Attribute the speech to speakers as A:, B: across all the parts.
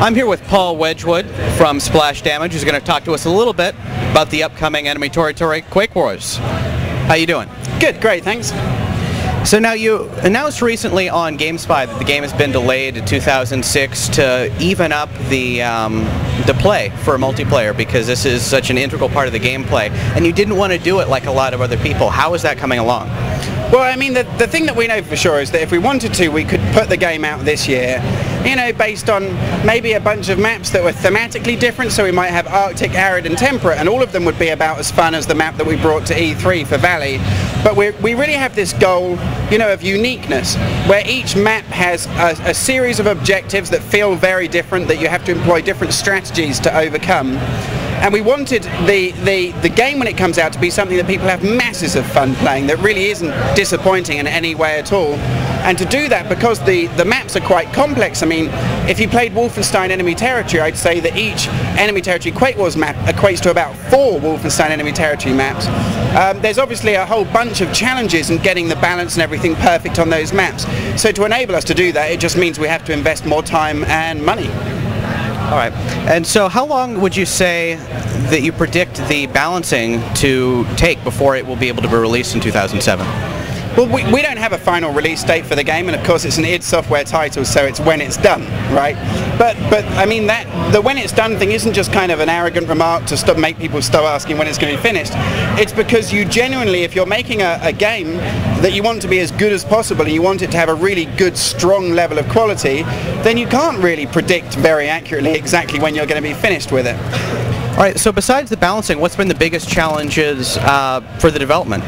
A: I'm here with Paul Wedgwood from Splash Damage, who's going to talk to us a little bit about the upcoming enemy territory Quake Wars. How you doing?
B: Good, great, thanks.
A: So now you announced recently on GameSpy that the game has been delayed to 2006 to even up the play for multiplayer, because this is such an integral part of the gameplay, and you didn't want to do it like a lot of other people. How is that coming along?
B: Well, I mean, the thing that we know for sure is that if we wanted to, we could put the game out this year, you know, based on maybe a bunch of maps that were thematically different. So we might have Arctic, Arid and Temperate, and all of them would be about as fun as the map that we brought to E3 for Valley. But we really have this goal, you know, of uniqueness, where each map has a series of objectives that feel very different, that you have to employ different strategies to overcome. And we wanted the game when it comes out to be something that people have masses of fun playing, that really isn't disappointing in any way at all. And to do that, because the maps are quite complex, I mean, if you played Wolfenstein Enemy Territory, I'd say that each Enemy Territory Quake Wars map equates to about 4 Wolfenstein Enemy Territory maps. There's obviously a whole bunch of challenges in getting the balance and everything perfect on those maps. So to enable us to do that, it just means we have to invest more time and money.
A: All right. And so how long would you say that you predict the balancing to take before it will be able to be released in 2007?
B: Well, we don't have a final release date for the game, and of course it's an id Software title, so it's when it's done, right? But I mean, the when it's done thing isn't just kind of an arrogant remark to make people stop asking when it's going to be finished. It's because you genuinely, if you're making a game that you want to be as good as possible and you want it to have a really good, strong level of quality, then you can't really predict very accurately exactly when you're going to be finished with it.
A: All right, so besides the balancing, what's been the biggest challenges for the development?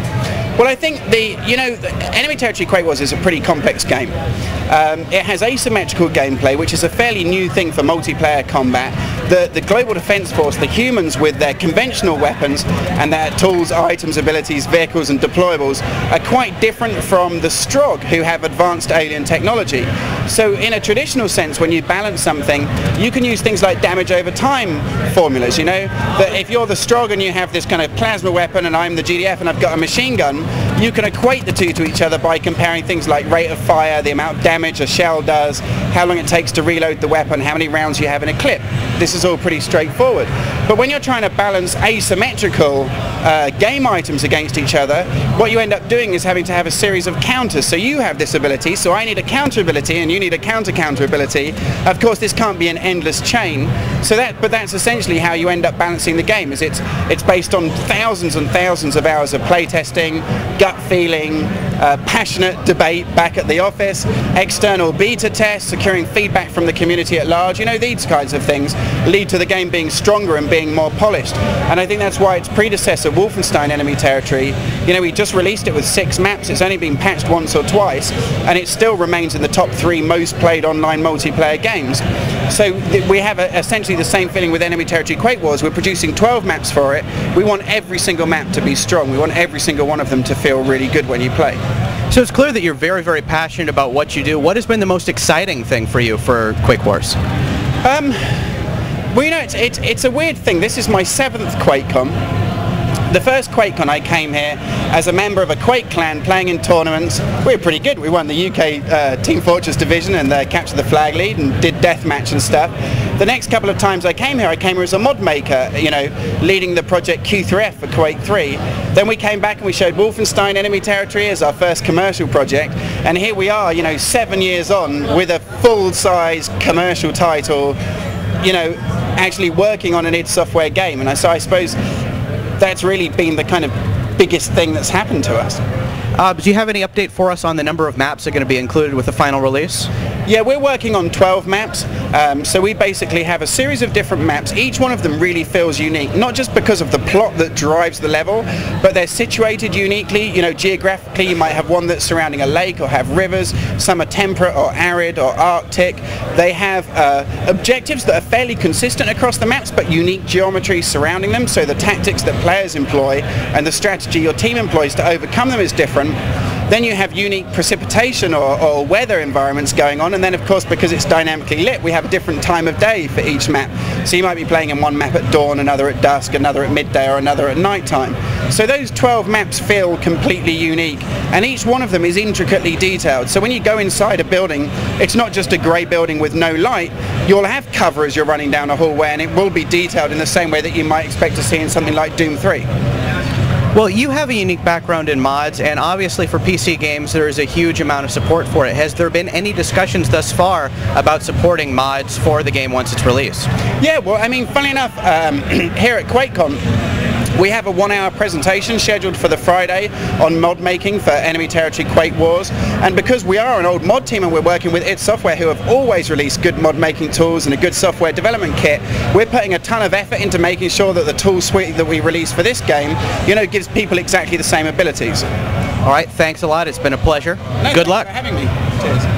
B: Well, I think Enemy Territory Quake Wars is a pretty complex game. It has asymmetrical gameplay, which is a fairly new thing for multiplayer combat. The Global Defense Force, the humans with their conventional weapons and their tools, items, abilities, vehicles and deployables are quite different from the Strogg, who have advanced alien technology. So in a traditional sense, when you balance something, you can use things like damage over time formulas, you know? That if you're the Strogg and you have this kind of plasma weapon and I'm the GDF and I've got a machine gun, you can equate the two to each other by comparing things like rate of fire, the amount of damage a shell does, how long it takes to reload the weapon, how many rounds you have in a clip. This is all pretty straightforward. But when you're trying to balance asymmetrical game items against each other, what you end up doing is having to have a series of counters. So you have this ability, so I need a counter ability, and you need a counter ability. Of course, this can't be an endless chain. But that's essentially how you end up balancing the game. Is it's based on thousands and thousands of hours of playtesting, gut feeling, passionate debate back at the office, external beta tests, securing feedback from the community at large. You know, these kinds of things lead to the game being stronger and being more polished. And I think that's why its predecessor, Wolfenstein Enemy Territory, you know, we just released it with 6 maps. It's only been patched once or twice, and it still remains in the top 3 most played online multiplayer games. So we have essentially the same feeling with Enemy Territory Quake Wars. We're producing 12 maps for it. We want every single map to be strong. We want every single one of them to feel really good when you play.
A: So it's clear that you're very, very passionate about what you do. What has been the most exciting thing for you for Quake Wars? Well, you know, it's a weird thing. This is my 7th QuakeCon. The first QuakeCon I came here as a member of a Quake clan playing in tournaments. We were pretty good. We won the UK Team Fortress division and captured the flag lead and did deathmatch and stuff. The next couple of times I came here as a mod maker, you know, leading the project Q3F for Quake 3. Then we came back and we showed Wolfenstein Enemy Territory as our first commercial project. And here we are, you know, 7 years on with a full-size commercial title, you know, actually working on an id Software game. And so I suppose that's really been the kind of biggest thing that's happened to us. Do you have any update for us on the number of maps that are going to be included with the final release?
B: Yeah, we're working on 12 maps. So we basically have a series of different maps. Each one of them really feels unique, not just because of the plot that drives the level, but they're situated uniquely. You know, geographically, you might have one that's surrounding a lake or have rivers. Some are temperate or arid or arctic. They have objectives that are fairly consistent across the maps, but unique geometry surrounding them. So the tactics that players employ and the strategy your team employs to overcome them is different. Then you have unique precipitation or weather environments going on, and then of course because it's dynamically lit we have a different time of day for each map. So you might be playing in one map at dawn, another at dusk, another at midday, or another at night time. So those 12 maps feel completely unique, and each one of them is intricately detailed. So when you go inside a building, it's not just a grey building with no light. You'll have cover as you're running down a hallway, and it will be detailed in the same way that you might expect to see in something like Doom 3.
A: Well, you have a unique background in mods, and obviously for PC games there is a huge amount of support for it. Has there been any discussions thus far about supporting mods for the game once it's released?
B: Yeah, well, I mean, funny enough, here at QuakeCon, we have a 1-hour presentation scheduled for the Friday on mod making for Enemy Territory Quake Wars, and because we are an old mod team and we're working with id Software, who have always released good mod making tools and a good software development kit, we're putting a ton of effort into making sure that the tool suite that we release for this game, you know, gives people exactly the same abilities.
A: All right, thanks a lot. It's been a pleasure.
B: No,
A: Good luck.
B: Thanks for having me. Cheers.